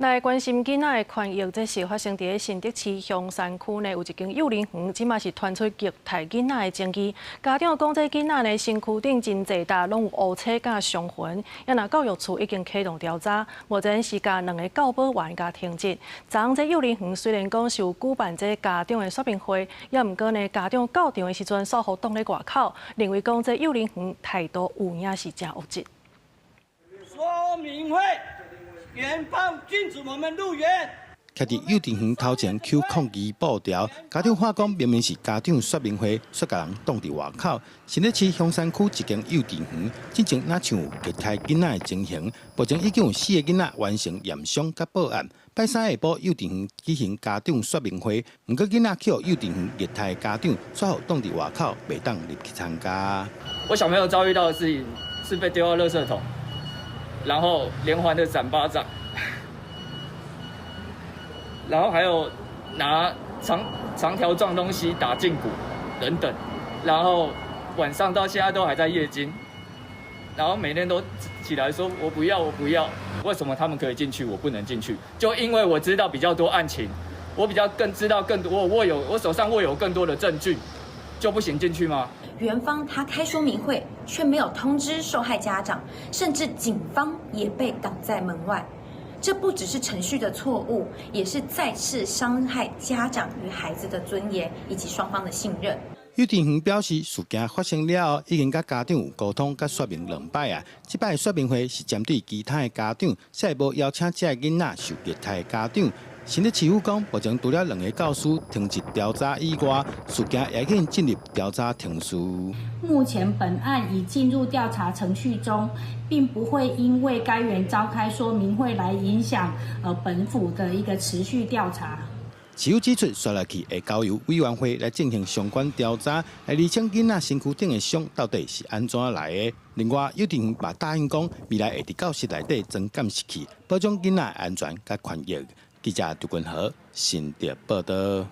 来关心囡仔的权益，这是发生伫新德市香山区呢，有一间幼儿园，即嘛是传出虐待囡仔的证据。家长讲，这囡仔呢身躯顶真侪笪拢有乌青甲伤痕，也那教育处已经启动调查，目前是甲2个教保员甲停职。昨昏这幼儿园虽然讲是有举办这家长的说明会，也毋过呢，家长到场的时阵，稍后挡咧外口，认为讲这幼儿园态度有影是真恶质。说明会。 园方禁止我们入园。徛伫幼稚园头前扣抗议布条，家长话讲明明是家长说明会，却甲人挡伫外口。新德市香山区一间幼稚园，之前哪像有虐待囡仔的情形，目前已经有4个囡仔完成验伤甲报案。拜三下晡，幼稚园举行家长说明会，不过囡仔去幼稚园虐待的家长，却后挡伫外口，袂当入去参加。我小朋友遭遇到的事情是被丢到垃圾桶。 然后连环的闪巴掌，然后还有拿长条状东西打胫骨等等，然后晚上到现在都还在夜惊，然后每天都起来说我不要我不要，为什么他们可以进去我不能进去？就因为我知道比较多案情，我更知道更多，我手上握有更多的证据，就不行进去吗？ 园方他开说明会，却没有通知受害家长，甚至警方也被挡在门外。这不只是程序的错误，也是再次伤害家长与孩子的尊严以及双方的信任。幼稚园表示，事件发生了后，已经甲家长有沟通甲说明2摆啊。这摆的说明会是针对其他的家长，下一步邀请这个囡仔受虐待的家长。 新德市府讲，目前除了2个教师停职调查以外，事件也已经进入调查程序。目前本案已进入调查程序中，并不会因为该园召开说明会来影响本府的一个持续调查。市府指出，接下去会交由委员会来进行相关调查，来厘清囡仔身躯顶的伤到底是安怎来的。另外，幼稚园也答应讲，未来会伫教室内底装监视器，保障囡仔安全甲权益。记者杜君和新德报道。